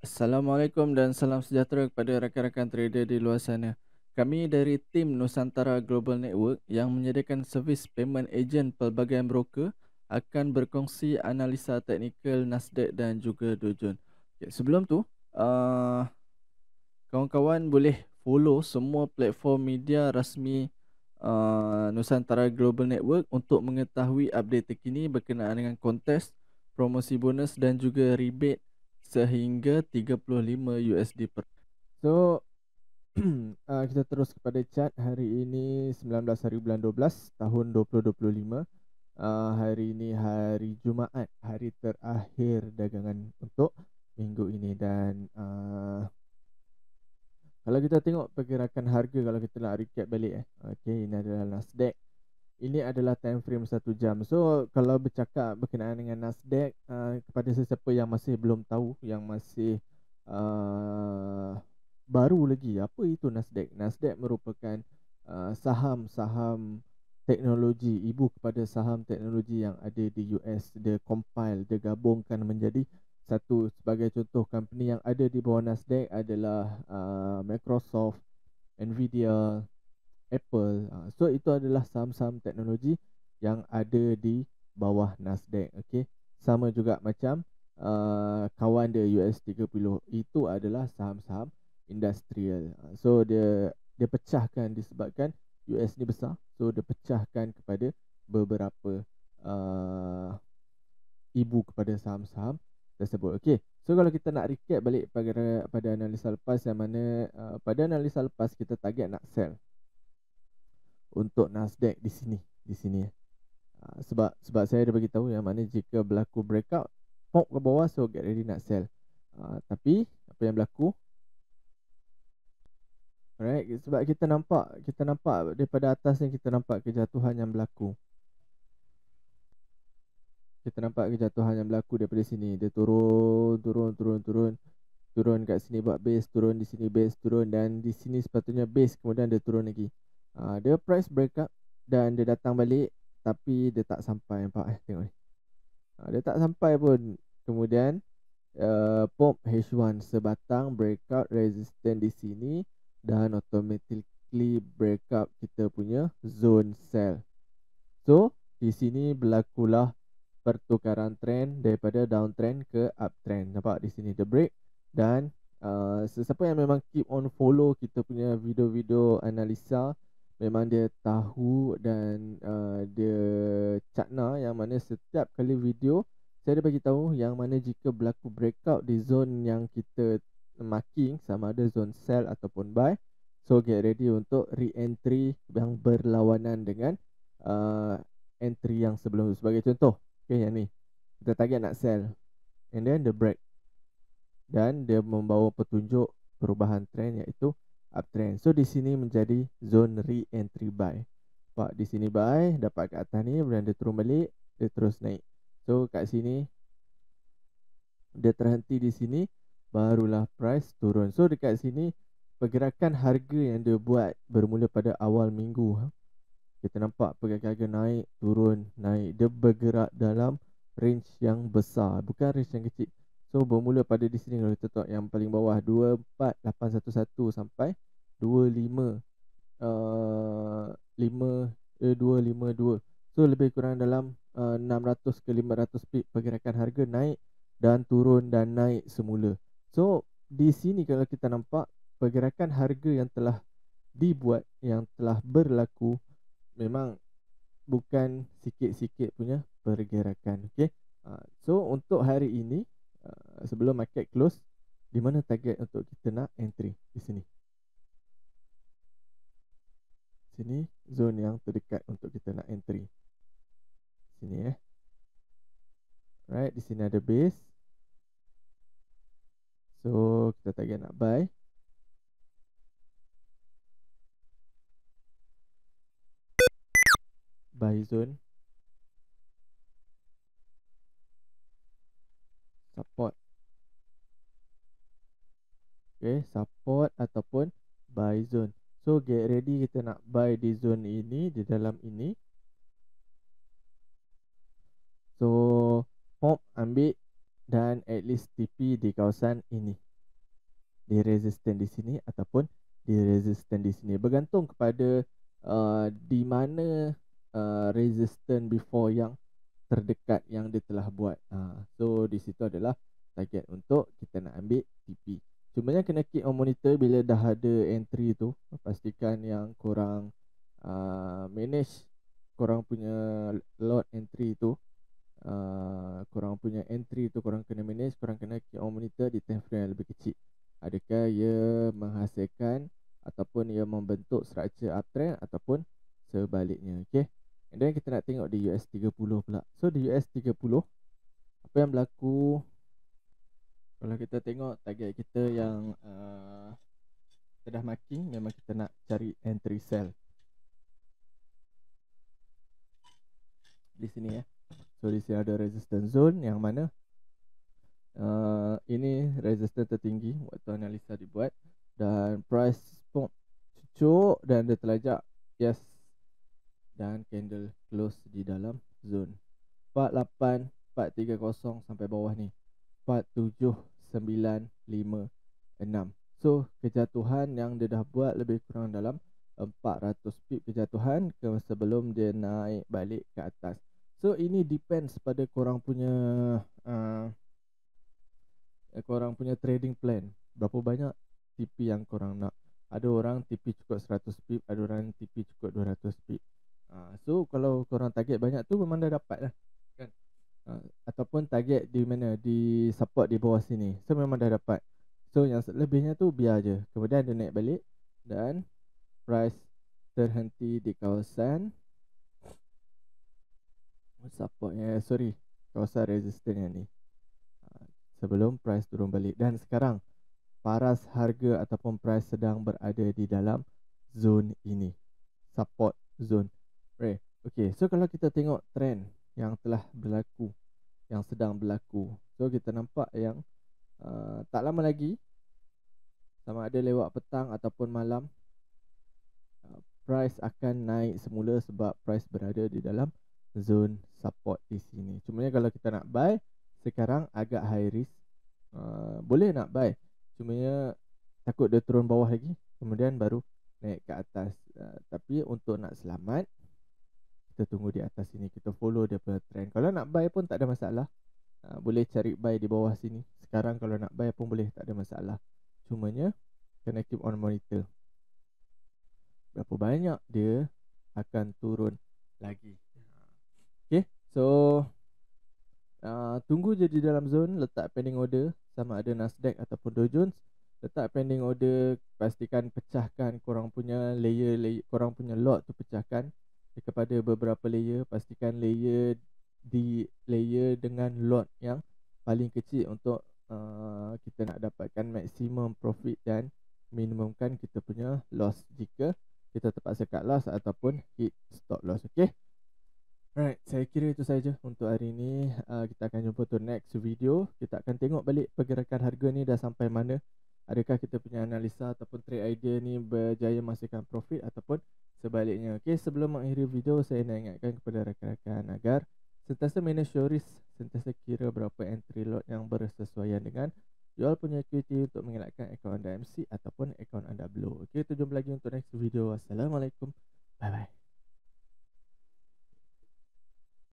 Assalamualaikum dan salam sejahtera kepada rakan-rakan trader di luar sana. Kami dari tim Nusantara Global Network yang menyediakan servis payment agent pelbagai broker akan berkongsi analisa teknikal Nasdaq dan juga Dow Jones. Okay, sebelum tu, uh, kawan-kawan boleh follow semua platform media rasmi Nusantara Global Network untuk mengetahui update terkini berkenaan dengan kontes, promosi bonus dan juga rebate sehingga 35 USD per. So, kita terus kepada chart hari ini 19 hari bulan 12 tahun 2025. Hari ini hari Jumaat, hari terakhir dagangan untuk minggu ini dan kalau kita tengok pergerakan harga, kalau kita nak recap balik okey, ini adalah Nasdaq. Ini adalah time frame 1 jam. So kalau bercakap berkenaan dengan Nasdaq, kepada sesiapa yang masih belum tahu, yang masih uh, baru lagi, apa itu Nasdaq? Nasdaq merupakan saham-saham teknologi, ibu kepada saham teknologi yang ada di US. Dia compile, dia gabungkan menjadi satu. Sebagai contoh, company yang ada di bawah Nasdaq adalah Microsoft, Nvidia, Apple. So itu adalah saham-saham teknologi yang ada di bawah Nasdaq. Okay. Sama juga macam kawan dia US 30, itu adalah saham-saham industrial. So dia pecahkan disebabkan US ni besar. So dia pecahkan kepada beberapa uh, ibu kepada saham-saham tersebut. Okay. So kalau kita nak recap balik pada analisa lepas, yang mana pada analisa lepas kita target nak sell untuk Nasdaq di sini. Sebab saya ada bagi tahu yang mana jika berlaku breakout pop ke bawah, so get ready nak sell. Tapi apa yang berlaku, alright, sebab kita nampak daripada atas ni, kita nampak kejatuhan yang berlaku. Kita nampak kejatuhan yang berlaku daripada sini. Dia turun kat sini buat base, turun di sini base, turun, dan di sini sepatutnya base, kemudian dia turun lagi. Dia price breakup dan dia datang balik, tapi dia tak sampai. Nampak tengok ni. Dia tak sampai pun. Kemudian pop H1 sebatang breakout resistance di sini dan automatically breakout kita punya zone sell. So di sini berlakulah pertukaran trend daripada downtrend ke uptrend. Nampak di sini the break. Dan sesiapa yang memang keep on follow kita punya video-video analisa, memang dia tahu dan dia cakna yang mana setiap kali video saya ada bagi tahu yang mana jika berlaku breakout di zone yang kita marking, sama ada zone sell ataupun buy, so get ready untuk re-entry yang berlawanan dengan uh, entry yang sebelum tu. Sebagai contoh, okay, yang ni kita target nak sell, and then the break, dan dia membawa petunjuk perubahan trend iaitu uptrend. So di sini menjadi zone re-entry buy. Pak di sini buy, dapat kat atas ni, kemudian dia turun balik, dia terus naik. So kat sini dia terhenti di sini, barulah price turun. So dekat sini pergerakan harga yang dia buat bermula pada awal minggu. Kita nampak pergerakan harga naik, turun, naik. Dia bergerak dalam range yang besar, bukan range yang kecil. So bermula pada di sini, kalau kita tengok yang paling bawah 24811 sampai 25 252. So lebih kurang dalam 600 ke 500 pip pergerakan harga naik dan turun dan naik semula. So di sini kalau kita nampak pergerakan harga yang telah dibuat, yang telah berlaku, memang bukan sikit-sikit punya pergerakan. Okay. So untuk hari ini, sebelum market close, di mana target untuk kita nak entry di sini? Sini zone yang terdekat untuk kita nak entry. Sini right, di sini ada base. So kita target nak buy. Buy zone. Support. Okay, support ataupun buy zone. So get ready, kita nak buy di zone ini, di dalam ini. So pop ambil dan at least TP di kawasan ini. di resistance di sini ataupun di resistance di sini, bergantung kepada di mana resistance before yang terdekat yang dia telah buat. So di situ adalah target untuk kita nak ambil TP. Cumanya kena keep on monitor bila dah ada entry tu, pastikan yang korang manage korang punya lot entry tu. Korang punya entry tu korang kena manage, korang kena keep on monitor di time frame yang lebih kecil. Adakah ia menghasilkan ataupun ia membentuk structure uptrend ataupun sebaliknya. Okay, and then kita nak tengok di US30 pula. So di US30 apa yang berlaku? Kalau kita tengok target kita yang dah marking, memang kita nak cari entry sell di sini ya. So di sini ada resistance zone yang mana ini resistance tertinggi waktu analisa dibuat, dan price pun cucuk dan dia terlajak, yes, dan candle close di dalam zone 48430 sampai bawah ni 47956. So kejatuhan yang dia dah buat lebih kurang dalam 400 pip kejatuhan sebelum dia naik balik ke atas. So ini depends pada korang punya trading plan, berapa banyak TP yang korang nak. Ada orang TP cukup 100 pip, ada orang TP cukup 200 pip. So kalau korang target banyak tu memang dah dapat lah kan. Ataupun target di mana, di support di bawah sini, so memang dah dapat. So yang selebihnya tu biar je, kemudian dia naik balik dan price terhenti di kawasan supportnya, kawasan resistance ni sebelum price turun balik. Dan sekarang paras harga ataupun price sedang berada di dalam zone ini, support zone. Right. Okay, so kalau kita tengok trend yang telah berlaku, yang sedang berlaku, so kita nampak yang tak lama lagi, sama ada lewat petang ataupun malam, price akan naik semula sebab price berada di dalam zone support di sini. Cumanya kalau kita nak buy sekarang agak high risk. Boleh nak buy, cumanya takut dia turun bawah lagi kemudian baru naik ke atas. Tapi untuk nak selamat, kita tunggu di atas sini, kita follow dia punya trend. Kalau nak buy pun tak ada masalah, boleh cari buy di bawah sini. Sekarang kalau nak buy pun boleh, tak ada masalah. Cumanya kena keep on monitor berapa banyak dia akan turun lagi. Okay, so tunggu je di dalam zone, letak pending order, sama ada Nasdaq ataupun Dow Jones. Letak pending order, pastikan pecahkan korang punya layer, korang punya lot tu pecahkan kepada beberapa layer. Pastikan layer dengan lot yang paling kecil untuk kita nak dapatkan maksimum profit dan minimumkan kita punya loss jika kita terpaksa cut loss ataupun hit stop loss. Okay, alright, saya kira itu saja untuk hari ini. Kita akan jumpa tu next video. Kita akan tengok balik pergerakan harga ni dah sampai mana. Adakah kita punya analisa ataupun trade idea ni berjaya menghasilkan profit ataupun sebaliknya. Okay, sebelum mengakhiri video, saya nak ingatkan kepada rakan-rakan agar sentiasa manage your risk, sentiasa kira berapa entry lot yang bersesuaian dengan jual punya equity untuk mengelakkan akaun anda MC ataupun akaun anda blow. Okay, kita jumpa lagi untuk next video. Assalamualaikum, bye bye.